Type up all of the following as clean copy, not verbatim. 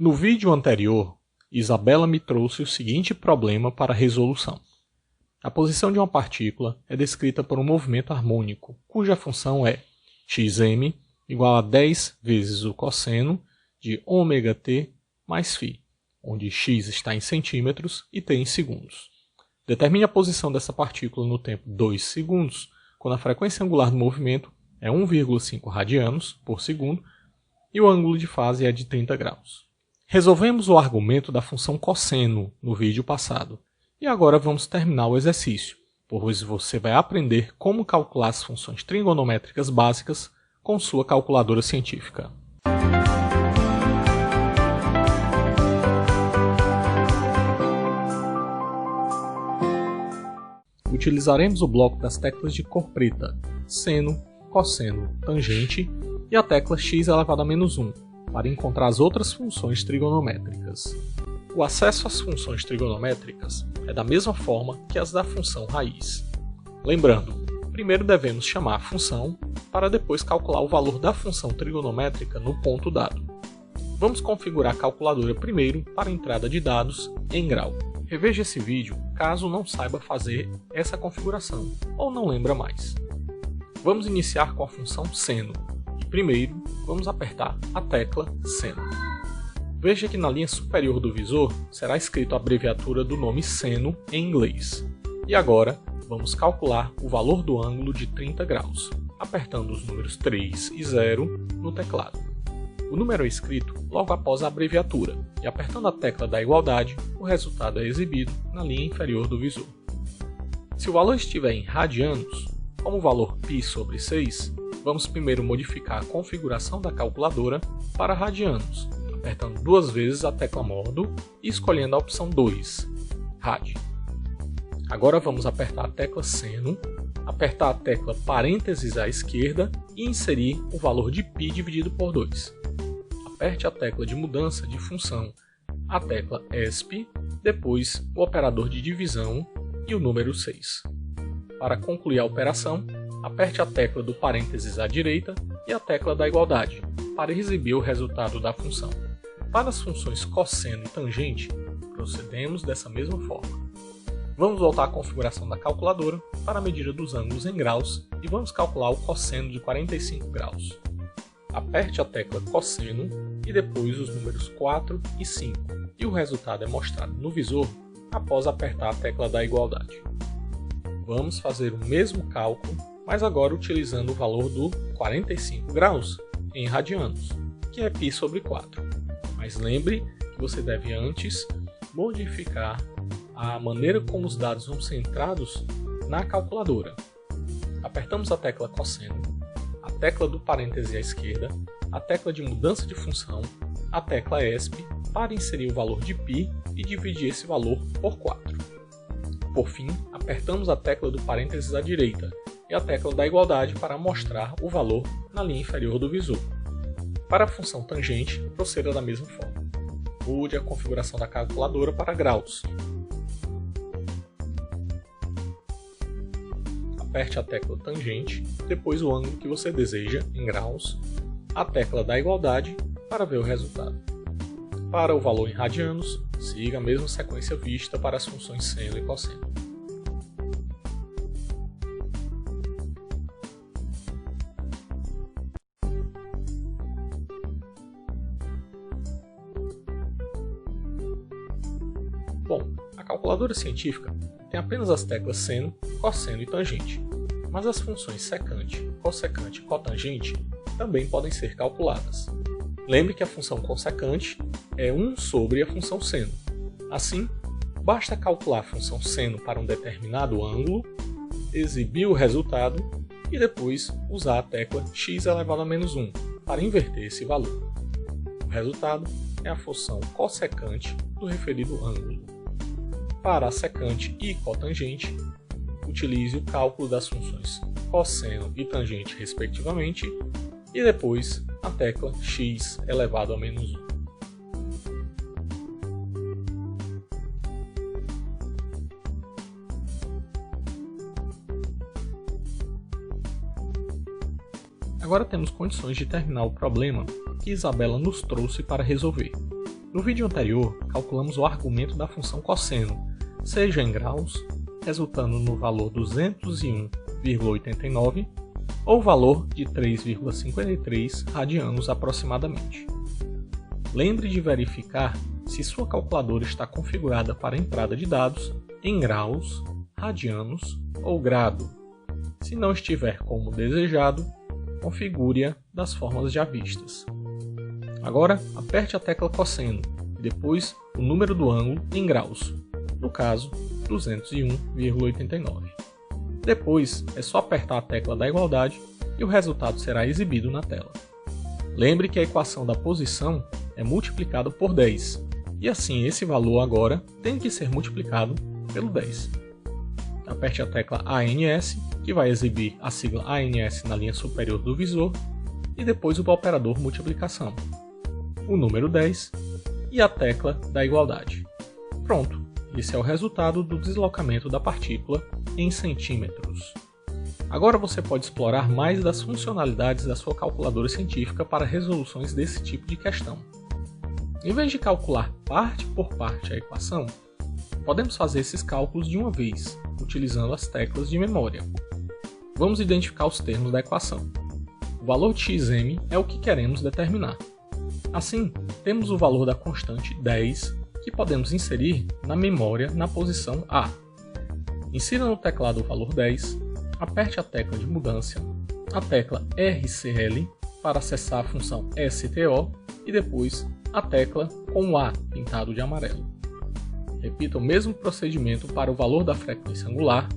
No vídeo anterior, Isabela me trouxe o seguinte problema para resolução. A posição de uma partícula é descrita por um movimento harmônico, cuja função é xm igual a 10 vezes o cosseno de ômega-t mais φ, onde x está em centímetros e t em segundos. Determine a posição dessa partícula no tempo 2 segundos, quando a frequência angular do movimento é 1,5 radianos por segundo e o ângulo de fase é de 30 graus. Resolvemos o argumento da função cosseno no vídeo passado. E agora vamos terminar o exercício, pois você vai aprender como calcular as funções trigonométricas básicas com sua calculadora científica. Utilizaremos o bloco das teclas de cor preta, seno, cosseno, tangente e a tecla x elevado a menos 1, para encontrar as outras funções trigonométricas. O acesso às funções trigonométricas é da mesma forma que as da função raiz. Lembrando, primeiro devemos chamar a função, para depois calcular o valor da função trigonométrica no ponto dado. Vamos configurar a calculadora primeiro para a entrada de dados em grau. Reveja esse vídeo caso não saiba fazer essa configuração ou não lembra mais. Vamos iniciar com a função seno e primeiro vamos apertar a tecla seno. Veja que na linha superior do visor será escrito a abreviatura do nome seno em inglês. E agora vamos calcular o valor do ângulo de 30 graus, apertando os números 3 e 0 no teclado. O número é escrito logo após a abreviatura, e apertando a tecla da igualdade, o resultado é exibido na linha inferior do visor. Se o valor estiver em radianos, como o valor π sobre 6, vamos primeiro modificar a configuração da calculadora para radianos, apertando duas vezes a tecla modo e escolhendo a opção 2, rad. Agora vamos apertar a tecla seno, apertar a tecla parênteses à esquerda e inserir o valor de π dividido por 2. Aperte a tecla de mudança de função, a tecla ESP, depois o operador de divisão e o número 6. Para concluir a operação, aperte a tecla do parênteses à direita e a tecla da igualdade, para exibir o resultado da função. Para as funções cosseno e tangente, procedemos dessa mesma forma. Vamos voltar à configuração da calculadora para a medida dos ângulos em graus e vamos calcular o cosseno de 45 graus. Aperte a tecla cosseno e depois os números 4 e 5, e o resultado é mostrado no visor após apertar a tecla da igualdade. Vamos fazer o mesmo cálculo, mas agora utilizando o valor do 45 graus em radianos, que é π sobre 4. Mas lembre que você deve antes modificar a maneira como os dados vão ser entrados na calculadora. Apertamos a tecla cosseno, a tecla do parêntese à esquerda, a tecla de mudança de função, a tecla ESP para inserir o valor de π e dividir esse valor por 4. Por fim, apertamos a tecla do parênteses à direita e a tecla da igualdade para mostrar o valor na linha inferior do visor. Para a função tangente, proceda da mesma forma. Mude a configuração da calculadora para graus. Aperte a tecla tangente, depois o ângulo que você deseja em graus, a tecla da igualdade para ver o resultado. Para o valor em radianos, siga a mesma sequência vista para as funções seno e cosseno. Bom, a calculadora científica tem apenas as teclas seno, cosseno e tangente, mas as funções secante, cossecante e cotangente também podem ser calculadas. Lembre que a função cossecante é 1 sobre a função seno. Assim, basta calcular a função seno para um determinado ângulo, exibir o resultado e depois usar a tecla x elevado a menos 1 para inverter esse valor. O resultado é a função cossecante do referido ângulo. Para a secante e cotangente, utilize o cálculo das funções cosseno e tangente respectivamente e depois a tecla x elevado a menos 1. Agora temos condições de terminar o problema que Isabela nos trouxe para resolver. No vídeo anterior, calculamos o argumento da função cosseno, seja em graus, resultando no valor 201,89 ou o valor de 3,53 radianos aproximadamente. Lembre de verificar se sua calculadora está configurada para entrada de dados em graus, radianos ou grado. Se não estiver como desejado, configure-a das formas já vistas. Agora, aperte a tecla cosseno e depois o número do ângulo em graus, no caso 201,89. Depois é só apertar a tecla da igualdade e o resultado será exibido na tela. Lembre que a equação da posição é multiplicada por 10, e assim esse valor agora tem que ser multiplicado pelo 10. Aperte a tecla ANS, que vai exibir a sigla ANS na linha superior do visor, e depois o operador multiplicação, o número 10 e a tecla da igualdade. Pronto, esse é o resultado do deslocamento da partícula em centímetros. Agora você pode explorar mais das funcionalidades da sua calculadora científica para resoluções desse tipo de questão. Em vez de calcular parte por parte a equação, podemos fazer esses cálculos de uma vez, utilizando as teclas de memória. Vamos identificar os termos da equação. O valor de xm é o que queremos determinar. Assim, temos o valor da constante 10, que podemos inserir na memória na posição A. Insira no teclado o valor 10, aperte a tecla de mudança, a tecla RCL para acessar a função STO e depois a tecla com o A pintado de amarelo. Repita o mesmo procedimento para o valor da frequência angular,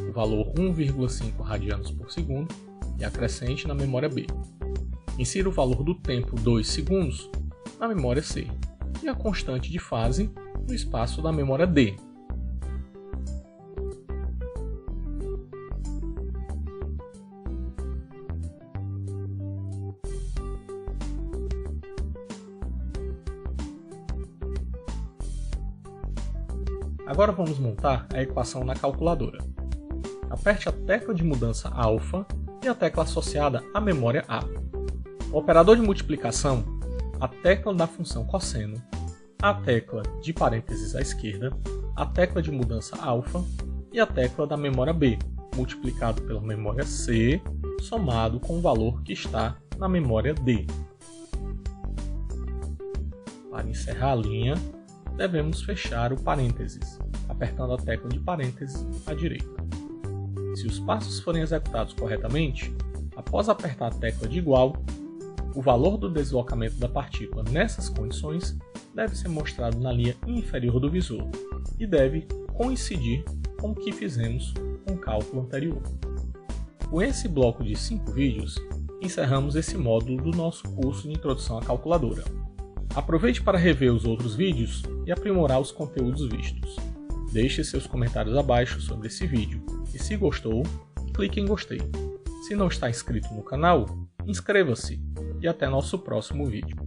o valor 1,5 radianos por segundo, e acrescente na memória B. Insira o valor do tempo 2 segundos na memória C e a constante de fase no espaço da memória D. Agora vamos montar a equação na calculadora. Aperte a tecla de mudança alfa e a tecla associada à memória A. O operador de multiplicação, a tecla da função cosseno, a tecla de parênteses à esquerda, a tecla de mudança alfa e a tecla da memória B, multiplicado pela memória C, somado com o valor que está na memória D. Para encerrar a linha, devemos fechar o parênteses, apertando a tecla de parênteses à direita. Se os passos forem executados corretamente, após apertar a tecla de igual, o valor do deslocamento da partícula nessas condições deve ser mostrado na linha inferior do visor e deve coincidir com o que fizemos com o cálculo anterior. Com esse bloco de 5 vídeos, encerramos esse módulo do nosso curso de Introdução à Calculadora. Aproveite para rever os outros vídeos e aprimorar os conteúdos vistos. Deixe seus comentários abaixo sobre esse vídeo e, se gostou, clique em gostei. Se não está inscrito no canal, inscreva-se e até nosso próximo vídeo.